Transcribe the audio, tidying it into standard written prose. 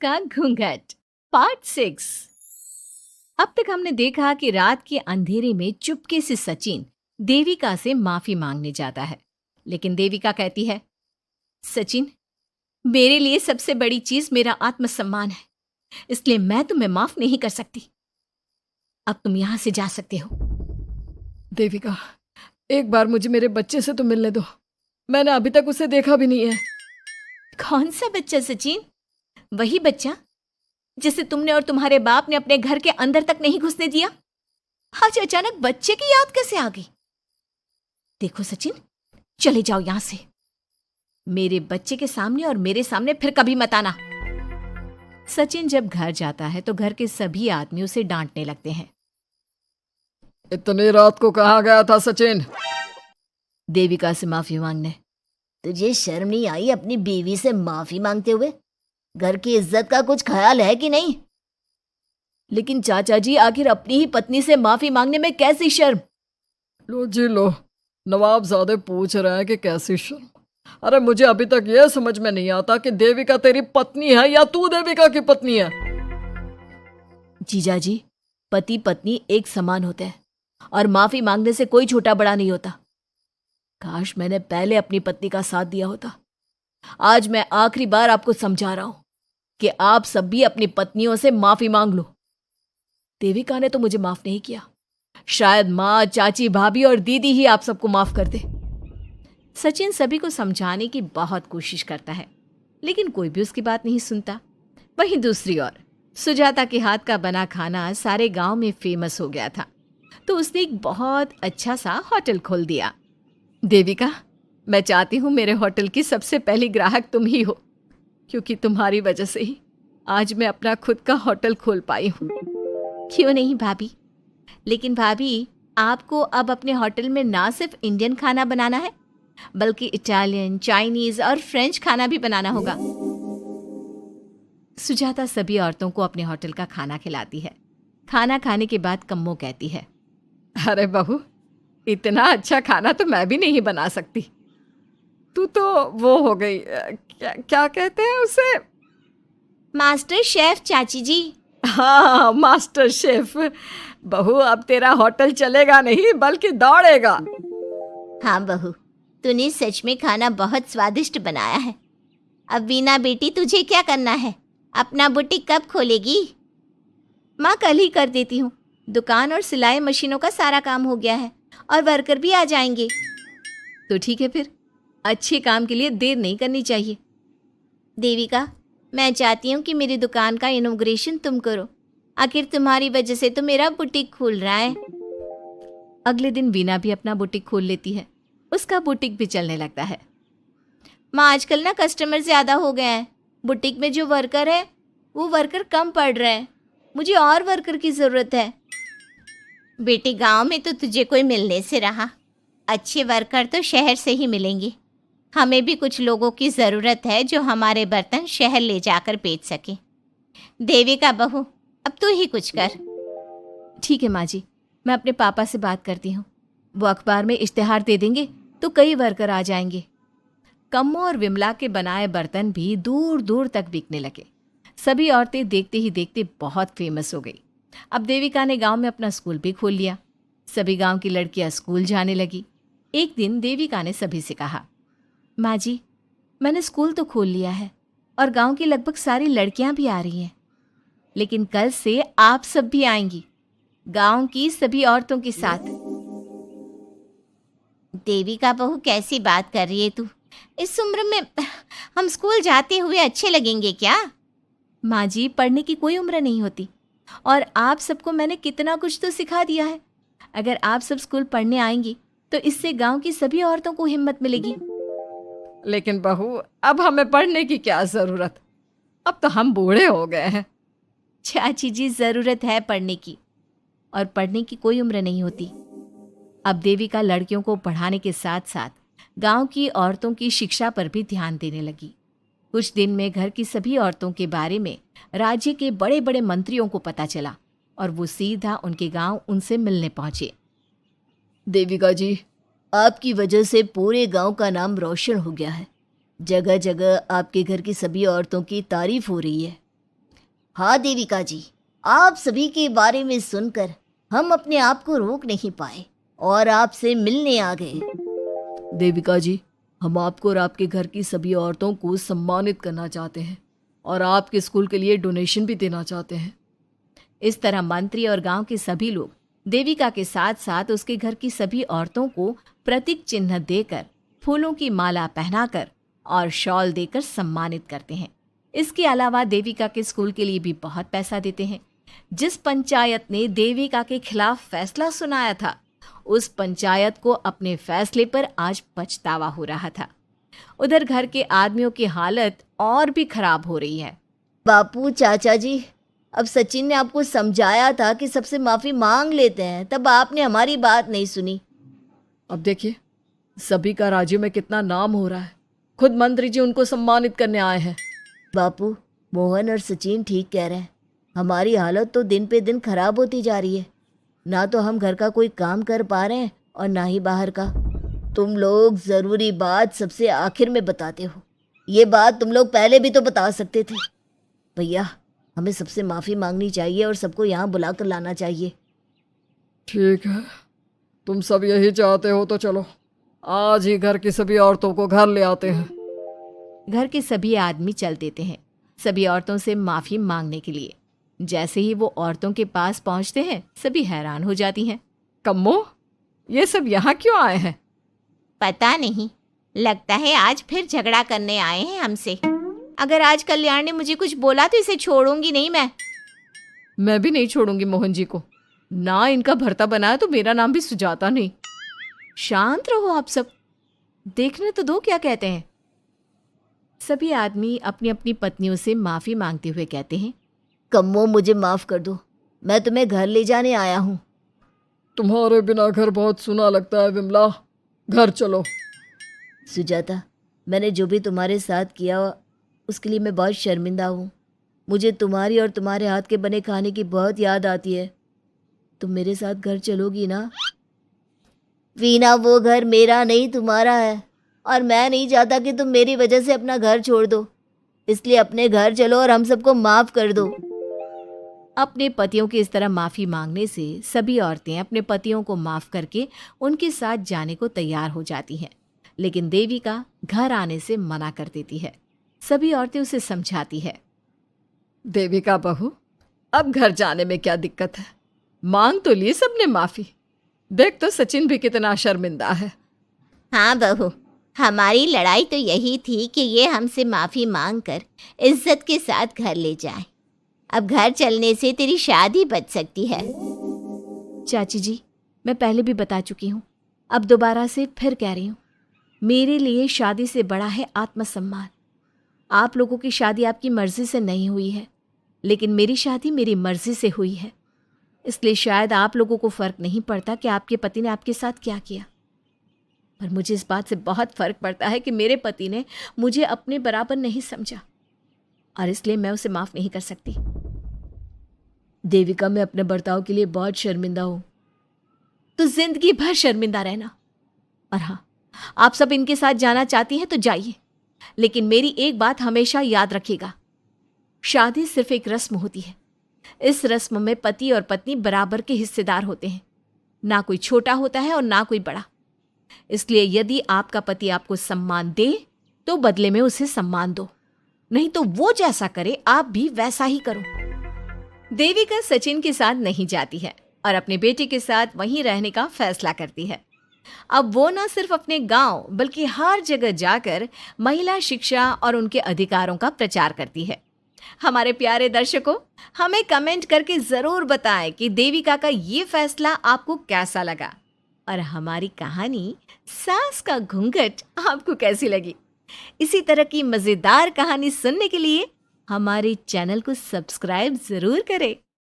का घूंघट पार्ट 6। अब तक हमने देखा कि रात के अंधेरे में चुपके से सचिन देविका से माफी मांगने जाता है, लेकिन देविका कहती है, सचिन, मेरे लिए सबसे बड़ी चीज मेरा आत्मसम्मान है, इसलिए मैं तुम्हें माफ नहीं कर सकती। अब तुम यहां से जा सकते हो। देविका, एक बार मुझे मेरे बच्चे से तो मिलने दो। मैंने अभी तक उसे देखा भी नहीं है। कौन सा बच्चा सचिन? वही बच्चा जिसे तुमने और तुम्हारे बाप ने अपने घर के अंदर तक नहीं घुसने दिया। आज अचानक बच्चे की याद कैसे आ गई? देखो सचिन, चले जाओ यहां से। मेरे बच्चे के सामने और मेरे सामने फिर कभी मत आना। सचिन जब घर जाता है तो घर के सभी आदमी उसे डांटने लगते हैं। इतनी रात को कहाँ गया था सचिन? देविका से माफी मांगने। तुझे शर्म नहीं आई अपनी बीवी से माफी मांगते हुए? घर की इज्जत का कुछ ख्याल है कि नहीं? लेकिन चाचा जी, आखिर अपनी ही पत्नी से माफी मांगने में कैसी शर्म? लो जी लो, नवाबजादे पूछ रहे हैं कि कैसी शर्म। अरे मुझे अभी तक यह समझ में नहीं आता कि देविका तेरी पत्नी है या तू देविका की पत्नी है। जीजा जी, पति पत्नी एक समान होते हैं और माफी मांगने से कोई छोटा बड़ा नहीं होता। काश मैंने पहले अपनी पत्नी का साथ दिया होता। आज मैं आखिरी बार आपको समझा रहा हूं कि आप सब भी अपनी पत्नियों से माफी मांग लो। देविका ने तो मुझे माफ नहीं किया, शायद माँ, चाची, भाभी और दीदी ही आप सबको माफ कर दे। सचिन सभी को समझाने की बहुत कोशिश करता है, लेकिन कोई भी उसकी बात नहीं सुनता। वहीं दूसरी ओर सुजाता के हाथ का बना खाना सारे गांव में फेमस हो गया था, तो उसने एक बहुत अच्छा सा होटल खोल दिया। देविका, मैं चाहती हूँ मेरे होटल की सबसे पहली ग्राहक तुम ही हो, क्योंकि तुम्हारी वजह से ही आज मैं अपना खुद का होटल खोल पाई हूँ। क्यों नहीं भाभी? लेकिन भाभी, आपको अब अपने होटल में ना सिर्फ इंडियन खाना बनाना है, बल्कि इटालियन, चाइनीज और फ्रेंच खाना भी बनाना होगा। सुजाता सभी औरतों को अपने होटल का खाना खिलाती है। खाना खाने के बाद कम्मो कहती है, अरे बहू, इतना अच्छा खाना तो मैं भी नहीं बना सकती। तू तो वो हो गई, क्या कहते हैं उसे? मास्टर शेफ चाची जी। हाँ, मास्टर शेफ। बहू, अब तेरा होटल चलेगा नहीं बल्कि दौड़ेगा। हाँ बहू, तूने सच में खाना बहुत स्वादिष्ट बनाया है। अब वीना बेटी, तुझे क्या करना है? अपना बुटीक कब खोलेगी? माँ, कल ही कर देती हूँ। दुकान और सिलाई मशीनों का सारा काम हो गया है और वर्कर भी आ जाएंगे। तो ठीक है, फिर अच्छे काम के लिए देर नहीं करनी चाहिए। देविका, मैं चाहती हूँ कि मेरी दुकान का इनॉग्रेशन तुम करो। आखिर तुम्हारी वजह से तो मेरा बुटीक खुल रहा है। अगले दिन वीना भी अपना बुटीक खोल लेती है। उसका बुटीक भी चलने लगता है। माँ, आजकल ना कस्टमर ज़्यादा हो गए हैं। बुटीक में जो वर्कर है वो वर्कर कम पड़ रहे हैं। मुझे और वर्कर की ज़रूरत है। बेटी, गांव में तो तुझे कोई मिलने से रहा। अच्छे वर्कर तो शहर से ही मिलेंगे। हमें भी कुछ लोगों की ज़रूरत है जो हमारे बर्तन शहर ले जाकर बेच सके। देविका बहू, अब तू ही कुछ कर। ठीक है माँ जी, मैं अपने पापा से बात करती हूँ। वो अखबार में इश्तिहार दे देंगे तो कई वर्कर आ जाएंगे। कम्मो और विमला के बनाए बर्तन भी दूर दूर तक बिकने लगे। सभी औरतें देखते ही देखते बहुत फेमस हो गई। अब देविका ने गांव में अपना स्कूल भी खोल लिया। सभी गांव की लड़कियां स्कूल जाने लगी। एक दिन देविका ने सभी से कहा, माँ जी, मैंने स्कूल तो खोल लिया है और गांव की लगभग सारी लड़कियां भी आ रही हैं, लेकिन कल से आप सब भी आएंगी, गांव की सभी औरतों के साथ। देविका बहू, कैसी बात कर रही है तू? इस उम्र में हम स्कूल जाते हुए अच्छे लगेंगे क्या? माँ जी, पढ़ने की कोई उम्र नहीं होती और आप सबको मैंने कितना कुछ तो सिखा दिया है। अगर आप सब स्कूल पढ़ने आएंगी तो इससे गांव की सभी औरतों को हिम्मत मिलेगी। लेकिन बहू, अब हमें पढ़ने की क्या जरूरत? अब तो हम बूढ़े हो गए हैं। चाची जी, जरूरत है पढ़ने की, और पढ़ने की कोई उम्र नहीं होती। अब देविका लड़कियों को पढ़ाने के साथ साथ गांव की औरतों की शिक्षा पर भी ध्यान देने लगी। कुछ दिन में घर की सभी औरतों के बारे में राज्य के बड़े बड़े मंत्रियों को पता चला और वो सीधा उनके गांव उनसे मिलने पहुंचे। देविका जी, आपकी वजह से पूरे गांव का नाम रोशन हो गया है। जगह जगह आपके घर की सभी औरतों की तारीफ हो रही है। हाँ देविका जी, आप सभी के बारे में सुनकर हम अपने आप को रोक नहीं पाए और आपसे मिलने आ गए। देविका जी, हम आपको और आपके घर की सभी औरतों को सम्मानित करना चाहते हैं और आपके स्कूल के लिए डोनेशन भी देना चाहते हैं। इस तरह मंत्री और गांव के सभी लोग देविका के साथ साथ उसके घर की सभी औरतों को प्रतीक चिन्ह देकर, फूलों की माला पहनाकर और शॉल देकर सम्मानित करते हैं। इसके अलावा देविका के स्कूल के लिए भी बहुत पैसा देते हैं। जिस पंचायत ने देविका के खिलाफ फैसला सुनाया था, उस पंचायत को अपने फैसले पर आज पछतावा हो रहा था। उधर घर के आदमियों की हालत और भी खराब हो रही है। बापू, चाचा जी, अब सचिन ने आपको समझाया था कि सबसे माफी मांग लेते हैं, तब आपने हमारी बात नहीं सुनी। अब देखिए, सभी का राज्य में कितना नाम हो रहा है। खुद मंत्री जी उनको सम्मानित करने आए हैं। बापू, मोहन और सचिन ठीक कह रहे हैं। हमारी हालत तो दिन पे दिन खराब होती जा रही है। ना तो हम घर का कोई काम कर पा रहे हैं और ना ही बाहर का। तुम लोग ज़रूरी बात सबसे आखिर में बताते हो। ये बात तुम लोग पहले भी तो बता सकते थे। भैया, हमें सबसे माफ़ी मांगनी चाहिए और सबको यहाँ बुला कर लाना चाहिए। ठीक है, तुम सब यही चाहते हो तो चलो, आज ही घर की सभी औरतों को घर ले आते हैं। घर के सभी आदमी चल देते हैं सभी औरतों से माफ़ी मांगने के लिए। जैसे ही वो औरतों के पास पहुंचते हैं, सभी हैरान हो जाती हैं। कम्मो, ये सब यहाँ क्यों आए हैं? पता नहीं, लगता है आज फिर झगड़ा करने आए हैं हमसे। अगर आज कल्याण ने मुझे कुछ बोला तो इसे छोड़ूंगी नहीं मैं भी नहीं छोड़ूंगी मोहन जी को। ना इनका भरता बनाया तो मेरा नाम भी सुजाता नहीं। शांत रहो आप सब, देखने तो दो क्या कहते हैं। सभी आदमी अपनी अपनी पत्नियों से माफ़ी मांगते हुए कहते हैं, कम्मो, मुझे माफ़ कर दो, मैं तुम्हें घर ले जाने आया हूँ। तुम्हारे बिना घर बहुत सुना लगता है विमला, घर चलो। सुजाता, मैंने जो भी तुम्हारे साथ किया उसके लिए मैं बहुत शर्मिंदा हूँ। मुझे तुम्हारी और तुम्हारे हाथ के बने खाने की बहुत याद आती है। तुम मेरे साथ घर चलोगी ना? वीना, वो घर मेरा नहीं तुम्हारा है और मैं नहीं चाहता कि तुम मेरी वजह से अपना घर छोड़ दो। इसलिए अपने घर चलो और हम सबको माफ़ कर दो। अपने पतियों की इस तरह माफ़ी मांगने से सभी औरतें अपने पतियों को माफ़ करके उनके साथ जाने को तैयार हो जाती हैं। लेकिन देविका घर आने से मना कर देती है। सभी औरतें उसे समझाती है, देविका बहू, अब घर जाने में क्या दिक्कत है? मांग तो ली सबने माफ़ी। देख तो सचिन भी कितना शर्मिंदा है। हाँ बहू, हमारी लड़ाई तो यही थी कि ये हमसे माफ़ी मांगकर इज्जत के साथ घर ले जाए। अब घर चलने से तेरी शादी बच सकती है। चाची जी, मैं पहले भी बता चुकी हूँ, अब दोबारा से फिर कह रही हूँ, मेरे लिए शादी से बड़ा है आत्मसम्मान। आप लोगों की शादी आपकी मर्जी से नहीं हुई है, लेकिन मेरी शादी मेरी मर्जी से हुई है। इसलिए शायद आप लोगों को फ़र्क नहीं पड़ता कि आपके पति ने आपके साथ क्या किया, पर मुझे इस बात से बहुत फ़र्क पड़ता है कि मेरे पति ने मुझे अपने बराबर नहीं समझा और इसलिए मैं उसे माफ़ नहीं कर सकती। देविका, मैं अपने बर्ताव के लिए बहुत शर्मिंदा हूँ। तो जिंदगी भर शर्मिंदा रहना। और हाँ, आप सब इनके साथ जाना चाहती हैं तो जाइए, लेकिन मेरी एक बात हमेशा याद रखिएगा, शादी सिर्फ एक रस्म होती है। इस रस्म में पति और पत्नी बराबर के हिस्सेदार होते हैं, ना कोई छोटा होता है और ना कोई बड़ा। इसलिए यदि आपका पति आपको सम्मान दे तो बदले में उसे सम्मान दो, नहीं तो वो जैसा करे आप भी वैसा ही करो। देविका सचिन के साथ नहीं जाती है और अपने बेटे के साथ वहीं रहने का फैसला करती है। अब वो न सिर्फ अपने गांव बल्कि हर जगह जाकर महिला शिक्षा और उनके अधिकारों का प्रचार करती है। हमारे प्यारे दर्शकों, हमें कमेंट करके ज़रूर बताएं कि देविका का ये फैसला आपको कैसा लगा और हमारी कहानी सास का घूंघट आपको कैसी लगी। इसी तरह की मज़ेदार कहानी सुनने के लिए हमारे चैनल को सब्सक्राइब ज़रूर करें।